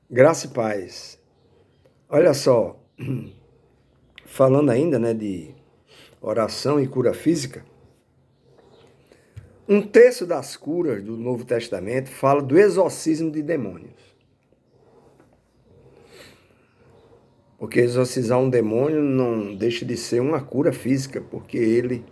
Graça e paz. Olha só, falando ainda, de oração e cura física, um terço das curas do Novo Testamento fala do exorcismo de demônios. Porque exorcizar um demônio não deixa de ser uma cura física, porque ele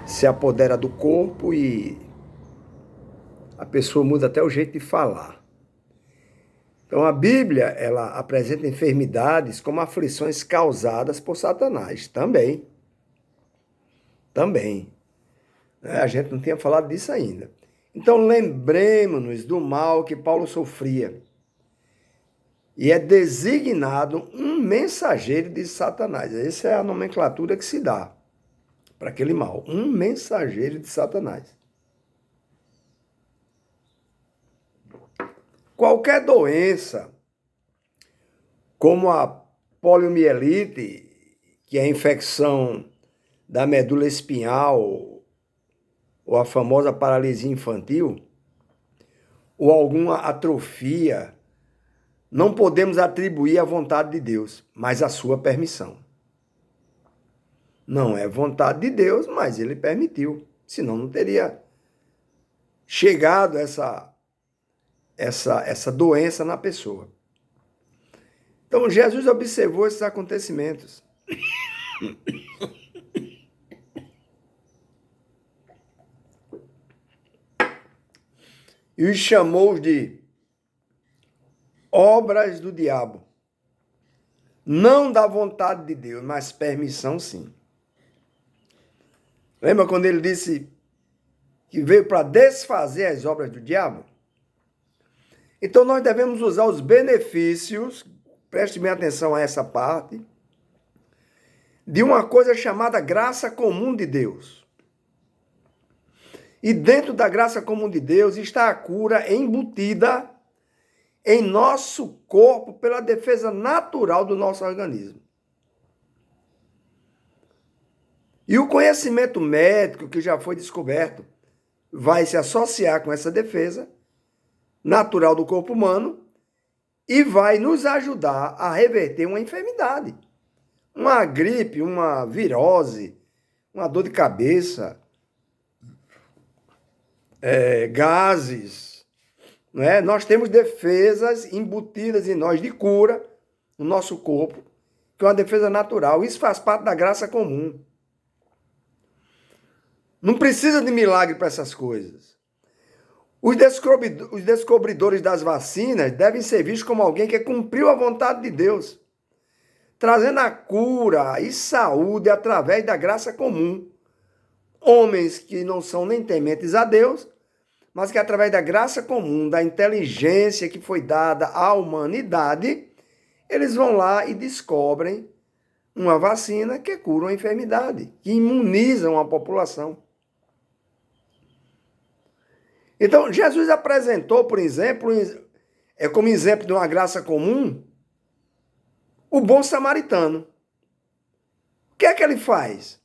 se apodera do corpo e a pessoa muda até o jeito de falar. Então a Bíblia, ela apresenta enfermidades como aflições causadas por Satanás, também. Também. A gente não tinha falado disso ainda. Então lembremos-nos do mal que Paulo sofria. E é designado um mensageiro de Satanás. Essa é a nomenclatura que se dá para aquele mal. Um mensageiro de Satanás. Qualquer doença, como a poliomielite, que é a infecção da medula espinhal, ou a famosa paralisia infantil, ou alguma atrofia, não podemos atribuir à vontade de Deus, mas à sua permissão. Não é vontade de Deus, mas ele permitiu. Senão não teria chegado essa doença na pessoa. Então Jesus observou esses acontecimentos. E os chamou de obras do diabo. Não da vontade de Deus, mas permissão sim. Lembra quando ele disse que veio para desfazer as obras do diabo? Então nós devemos usar os benefícios, preste bem atenção a essa parte, de uma coisa chamada graça comum de Deus. E dentro da graça comum de Deus está a cura embutida em nosso corpo pela defesa natural do nosso organismo. E o conhecimento médico que já foi descoberto vai se associar com essa defesa natural do corpo humano e vai nos ajudar a reverter uma enfermidade. Uma gripe, uma virose, uma dor de cabeça, gases. Não é? Nós temos defesas embutidas em nós de cura no nosso corpo, que é uma defesa natural. Isso faz parte da graça comum. Não precisa de milagre para essas coisas. Os descobridores das vacinas devem ser vistos como alguém que cumpriu a vontade de Deus, trazendo a cura e saúde através da graça comum. Homens que não são nem tementes a Deus, mas que através da graça comum, da inteligência que foi dada à humanidade, eles vão lá e descobrem uma vacina que cura uma enfermidade, que imunizam a população. Então, Jesus apresentou, por exemplo, como exemplo de uma graça comum, o bom samaritano. O que é que ele faz?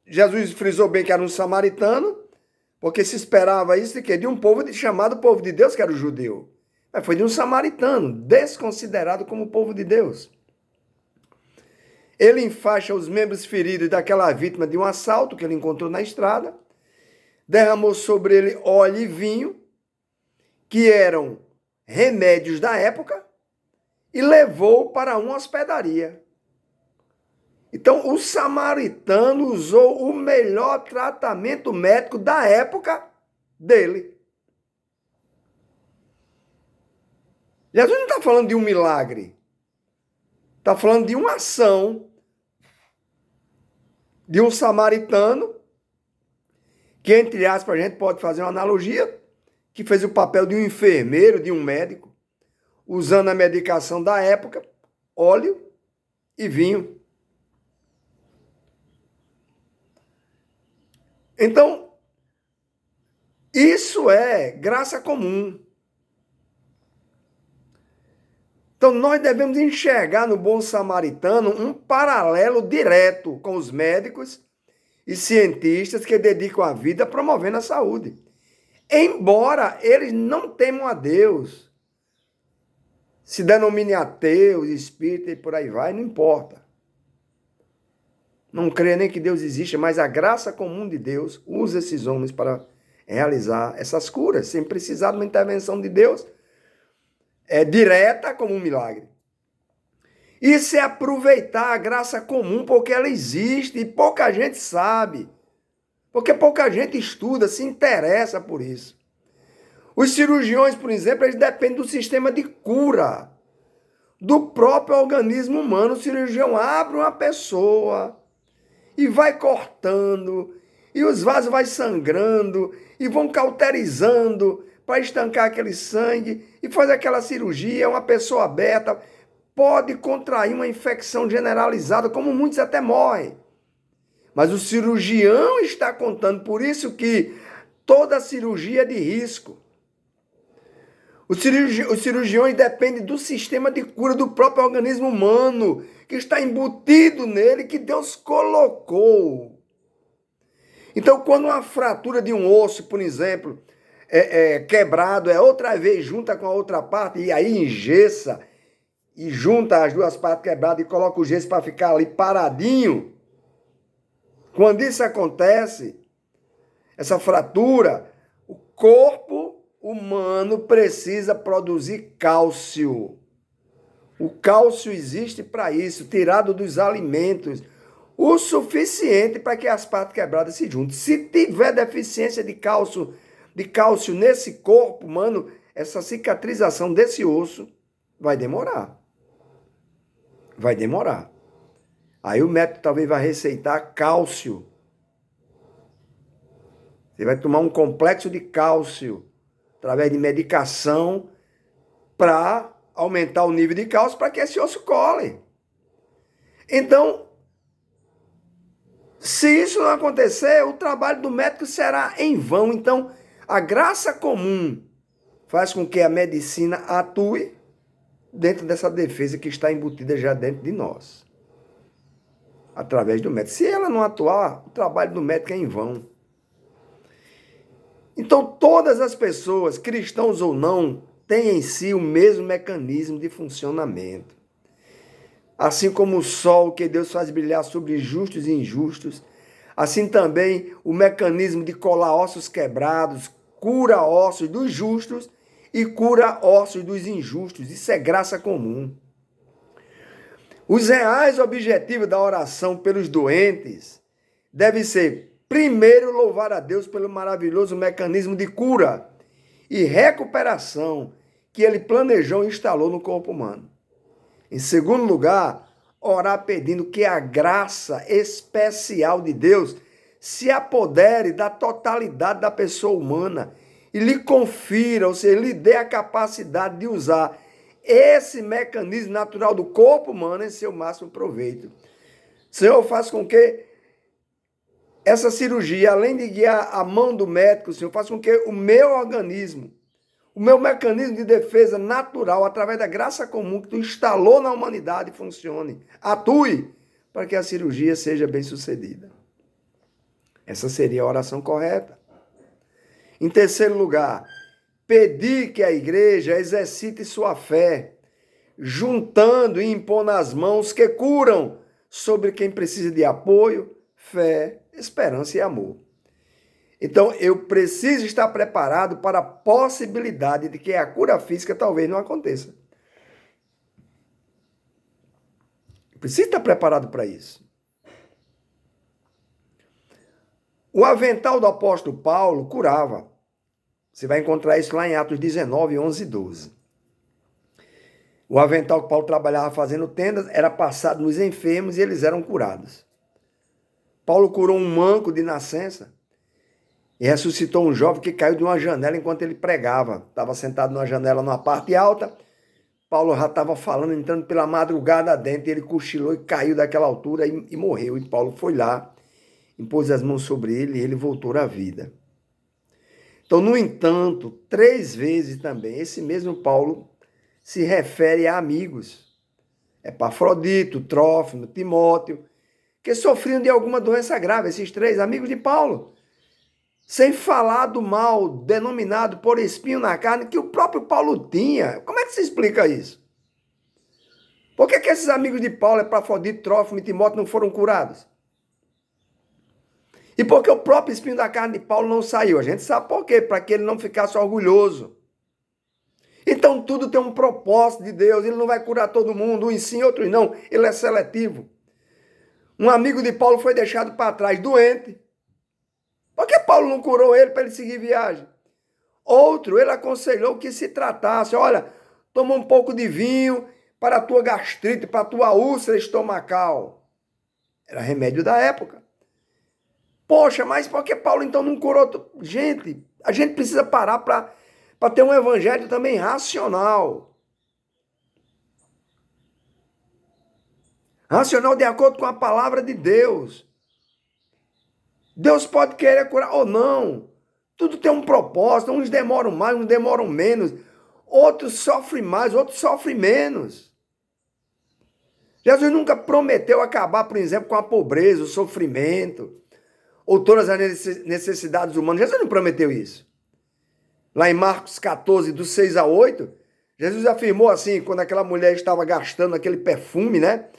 Jesus frisou bem que era um samaritano, porque se esperava isso de quê? De um povo chamado povo de Deus, que era o judeu. Mas foi de um samaritano, desconsiderado como povo de Deus. Ele enfaixa os membros feridos daquela vítima de um assalto que ele encontrou na estrada, derramou sobre ele óleo e vinho, que eram remédios da época, e levou para uma hospedaria. Então, o samaritano usou o melhor tratamento médico da época dele. Jesus não está falando de um milagre. Está falando de uma ação de um samaritano, que, entre aspas, a gente pode fazer uma analogia, que fez o papel de um enfermeiro, de um médico, usando a medicação da época, óleo e vinho. Então, isso é graça comum. Então, nós devemos enxergar no bom samaritano um paralelo direto com os médicos e cientistas que dedicam a vida promovendo a saúde. Embora eles não temam a Deus, se denomine ateus, espírita e por aí vai, não importa. Não creia nem que Deus existe, mas a graça comum de Deus usa esses homens para realizar essas curas, sem precisar de uma intervenção de Deus direta como um milagre. Isso é aproveitar a graça comum, porque ela existe e pouca gente sabe. Porque pouca gente estuda, se interessa por isso. Os cirurgiões, por exemplo, eles dependem do sistema de cura do próprio organismo humano. O cirurgião abre uma pessoa e vai cortando, e os vasos vão sangrando, e vão cauterizando para estancar aquele sangue, e fazer aquela cirurgia. Uma pessoa aberta pode contrair uma infecção generalizada, como muitos até morrem. Mas o cirurgião está contando, por isso que toda cirurgia é de risco. Os cirurgiões dependem do sistema de cura do próprio organismo humano, que está embutido nele, que Deus colocou. Então, quando uma fratura de um osso, por exemplo, quebrado, outra vez junta com a outra parte, e aí engessa, e junta as duas partes quebradas e coloca o gesso para ficar ali paradinho. Quando isso acontece, essa fratura, o corpo humano precisa produzir cálcio. O cálcio existe para isso, tirado dos alimentos, o suficiente para que as partes quebradas se juntem. Se tiver deficiência de cálcio nesse corpo humano, essa cicatrização desse osso vai demorar. Vai demorar. Aí o médico talvez vai receitar cálcio. Você vai tomar um complexo de cálcio através de medicação para aumentar o nível de cálcio para que esse osso cole. Então, se isso não acontecer, o trabalho do médico será em vão. Então, a graça comum faz com que a medicina atue dentro dessa defesa que está embutida já dentro de nós, através do médico. Se ela não atuar, o trabalho do médico é em vão. Então, todas as pessoas, cristãos ou não, têm em si o mesmo mecanismo de funcionamento. Assim como o sol que Deus faz brilhar sobre justos e injustos, assim também o mecanismo de colar ossos quebrados, cura ossos dos justos e cura ossos dos injustos. Isso é graça comum. Os reais objetivos da oração pelos doentes devem ser, primeiro, louvar a Deus pelo maravilhoso mecanismo de cura e recuperação que ele planejou e instalou no corpo humano. Em segundo lugar, orar pedindo que a graça especial de Deus se apodere da totalidade da pessoa humana e lhe confira, ou seja, lhe dê a capacidade de usar esse mecanismo natural do corpo humano em seu máximo proveito. Senhor, faz com que essa cirurgia, além de guiar a mão do médico, Senhor, faz com que o meu organismo, o meu mecanismo de defesa natural, através da graça comum que tu instalou na humanidade, funcione. Atue para que a cirurgia seja bem sucedida. Essa seria a oração correta. Em terceiro lugar, pedir que a igreja exercite sua fé, juntando e impondo as mãos que curam sobre quem precisa de apoio, fé, esperança e amor. Então, eu preciso estar preparado para a possibilidade de que a cura física talvez não aconteça. Eu preciso estar preparado para isso. O avental do apóstolo Paulo curava. Você vai encontrar isso lá em Atos 19, 11 e 12. O avental que Paulo trabalhava fazendo tendas era passado nos enfermos e eles eram curados. Paulo curou um manco de nascença e ressuscitou um jovem que caiu de uma janela enquanto ele pregava. Estava sentado numa janela numa parte alta. Paulo já estava falando, entrando pela madrugada dentro, e ele cochilou e caiu daquela altura e morreu. E Paulo foi lá, impôs as mãos sobre ele e ele voltou à vida. Então, no entanto, 3 vezes também, esse mesmo Paulo se refere a amigos. Epafrodito, Trófimo, Timóteo, que sofriam de alguma doença grave, esses 3 amigos de Paulo. Sem falar do mal denominado por espinho na carne que o próprio Paulo tinha. Como é que se explica isso? Por que esses amigos de Paulo, Epafrodito, Trófimo e Timóteo, não foram curados? E por que o próprio espinho da carne de Paulo não saiu? A gente sabe por quê, para que ele não ficasse orgulhoso. Então tudo tem um propósito de Deus, ele não vai curar todo mundo, uns sim, outros não, ele é seletivo. Um amigo de Paulo foi deixado para trás, doente. Por que Paulo não curou ele para ele seguir viagem? Outro, ele aconselhou que se tratasse, olha, toma um pouco de vinho para a tua gastrite, para a tua úlcera estomacal. Era remédio da época. Poxa, mas por que Paulo então não curou? Gente, a gente precisa parar para ter um evangelho também racional. Racional de acordo com a palavra de Deus. Deus pode querer curar ou não. Tudo tem um propósito. Uns demoram mais, uns demoram menos. Outros sofrem mais, outros sofrem menos. Jesus nunca prometeu acabar, por exemplo, com a pobreza, o sofrimento, ou todas as necessidades humanas. Jesus não prometeu isso. Lá em Marcos 14, do 6 a 8, Jesus afirmou assim, quando aquela mulher estava gastando aquele perfume, né?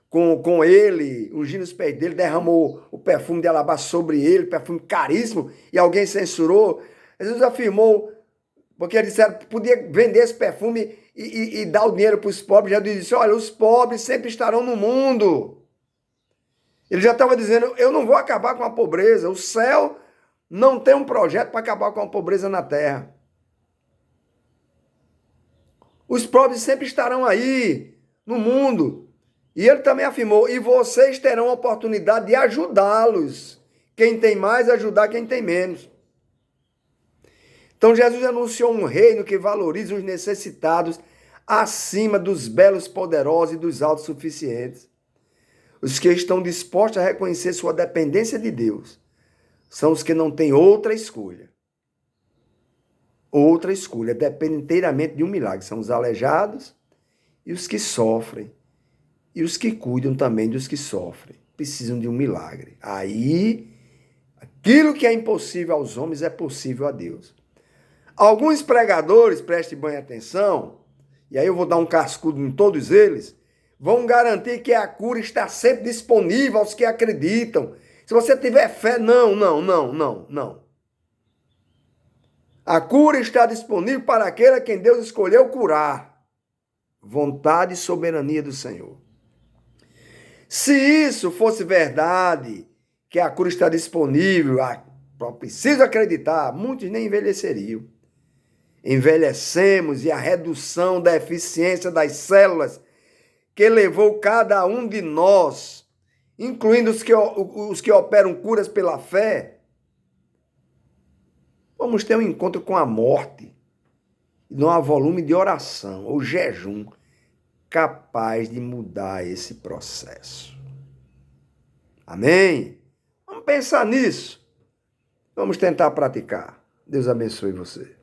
Com ele, ungindo os pés dele, derramou o perfume de alabastro sobre ele, perfume caríssimo, e alguém censurou. Jesus afirmou, porque eles disseram que podia vender esse perfume e dar o dinheiro para os pobres. Jesus disse, olha, os pobres sempre estarão no mundo. Ele já estava dizendo, eu não vou acabar com a pobreza, o céu não tem um projeto para acabar com a pobreza na terra. Os pobres sempre estarão aí, no mundo. E ele também afirmou, e vocês terão a oportunidade de ajudá-los. Quem tem mais, ajudar quem tem menos. Então Jesus anunciou um reino que valoriza os necessitados acima dos belos poderosos e dos autossuficientes. Os que estão dispostos a reconhecer sua dependência de Deus são os que não têm outra escolha. Outra escolha, depende inteiramente de um milagre. São os aleijados e os que sofrem. E os que cuidam também dos que sofrem. Precisam de um milagre. Aí, aquilo que é impossível aos homens é possível a Deus. Alguns pregadores, preste bem atenção, e aí eu vou dar um cascudo em todos eles, vão garantir que a cura está sempre disponível aos que acreditam. Se você tiver fé, não. A cura está disponível para aquele a quem Deus escolheu curar. Vontade e soberania do Senhor. Se isso fosse verdade, que a cura está disponível, preciso acreditar, muitos nem envelheceriam. Envelhecemos e a redução da eficiência das células que levou cada um de nós, incluindo os que operam curas pela fé, vamos ter um encontro com a morte. E não há volume de oração ou jejum capaz de mudar esse processo. Amém? Vamos pensar nisso. Vamos tentar praticar. Deus abençoe você.